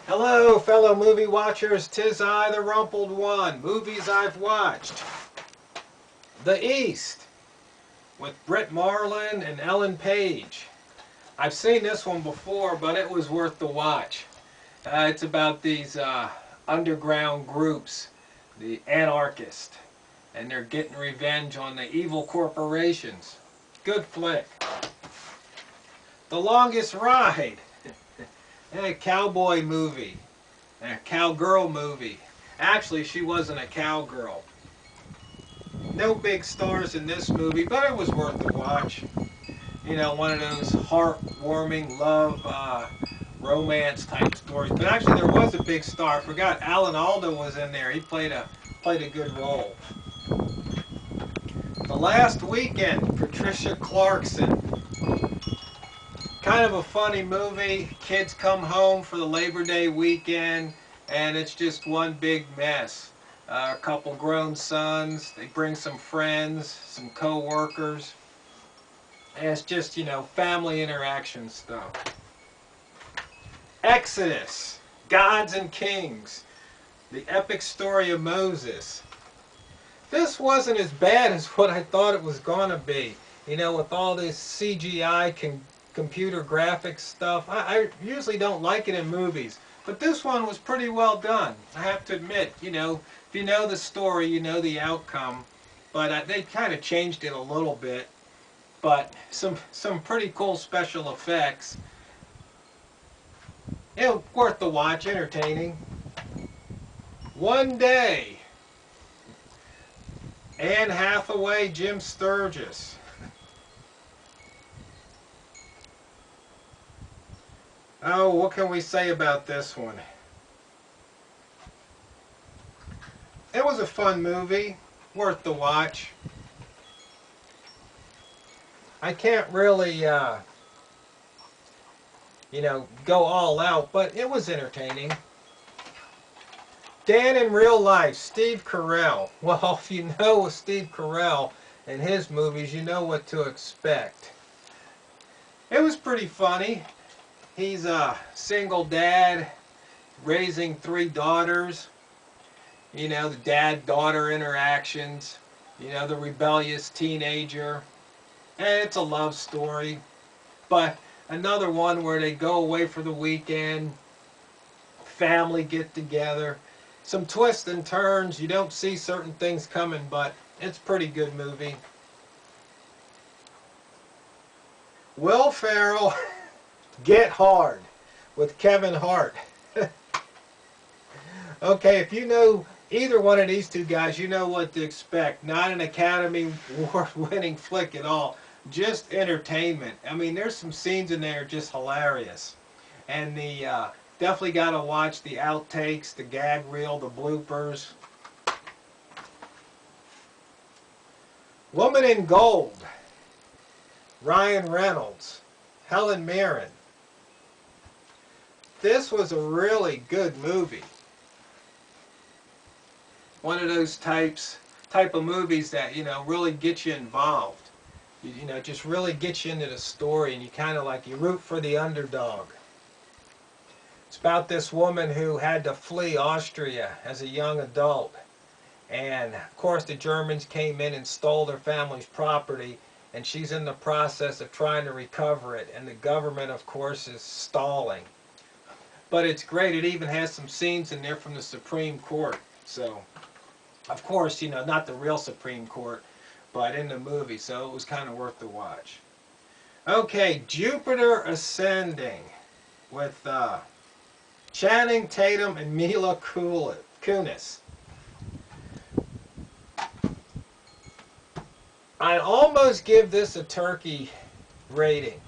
Hello, fellow movie watchers. 'Tis I, the Rumpled One. Movies I've watched. The East, with Britt Marlin and Ellen Page. I've seen this one before, but it was worth the watch. It's about these underground groups, the anarchists, and they're getting revenge on the evil corporations. Good flick. The Longest Ride. A cowboy movie. A cowgirl movie. Actually, she wasn't a cowgirl. No big stars in this movie, but it was worth the watch. You know, one of those heartwarming love romance type stories. But actually, there was a big star. I forgot. Alan Alda was in there. He played a good role. The Last Weekend. Patricia Clarkson. Kind of a funny movie. Kids come home for the Labor Day weekend, and it's just one big mess. A couple grown sons. They bring some friends, some co-workers. And it's just, you know, family interaction stuff. Exodus, Gods and Kings, the epic story of Moses. This wasn't as bad as what I thought it was going to be. You know, with all this CGI computer graphics stuff. I usually don't like it in movies, but this one was pretty well done. I have to admit, you know, if you know the story, you know the outcome, but they kind of changed it a little bit. But some pretty cool special effects. Worth the watch, entertaining. One Day. Anne Hathaway, Jim Sturgis. Oh, what can we say about this one? It was a fun movie, worth the watch. I can't really, you know, go all out, but it was entertaining. Dan in Real Life, Steve Carell. Well, if you know Steve Carell and his movies, you know what to expect. It was pretty funny. He's a single dad raising 3 daughters. You know, the dad-daughter interactions. You know, the rebellious teenager. And it's a love story. But another one where they go away for the weekend. Family get together. Some twists and turns. You don't see certain things coming, but it's a pretty good movie. Will Ferrell, Get Hard, with Kevin Hart. Okay, if you know either one of these two guys, you know what to expect. Not an Academy Award-winning flick at all. Just entertainment. I mean, there's some scenes in there just hilarious. And the definitely got to watch the outtakes, the gag reel, the bloopers. Woman in Gold. Ryan Reynolds. Helen Mirren. This was a really good movie. One of those type of movies that, you know, really get you involved. You know, just really get you into the story, and you kind of like, you root for the underdog. It's about this woman who had to flee Austria as a young adult. And, of course, the Germans came in and stole their family's property, and she's in the process of trying to recover it. And the government, of course, is stalling. But it's great. It even has some scenes in there from the Supreme Court. So, of course, you know, not the real Supreme Court, but in the movie. So it was kind of worth the watch. Okay, Jupiter Ascending with Channing Tatum and Mila Kunis. I'd almost give this a turkey rating.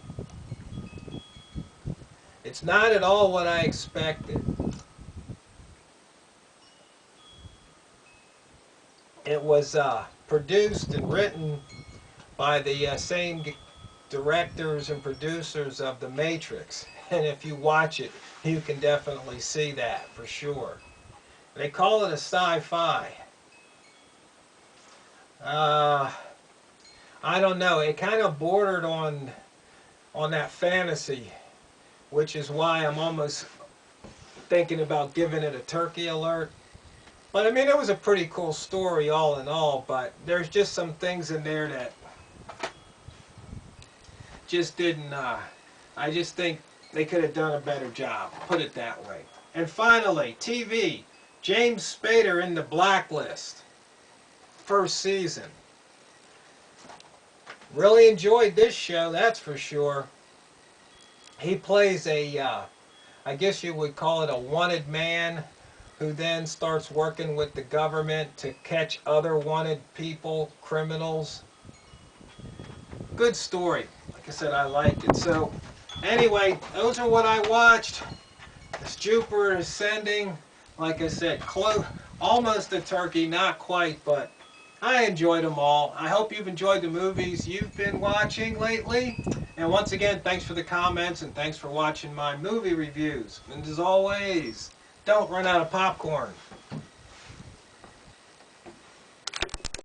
It's not at all what I expected. It was produced and written by the same directors and producers of The Matrix. And if you watch it, you can definitely see that for sure. They call it a sci-fi. I don't know. It kind of bordered on that fantasy, which is why I'm almost thinking about giving it a turkey alert. But I mean, it was a pretty cool story all in all, but there's just some things in there that just didn't, I just think they could have done a better job, put it that way. And finally, TV, James Spader in The Blacklist, first season. Really enjoyed this show, that's for sure. He plays a, I guess you would call it a wanted man, who then starts working with the government to catch other wanted people, criminals. Good story. Like I said, I liked it. So, anyway, those are what I watched. This Jupiter Ascending, like I said, almost a turkey, not quite, but I enjoyed them all. I hope you've enjoyed the movies you've been watching lately. And once again, thanks for the comments and thanks for watching my movie reviews. And as always, don't run out of popcorn.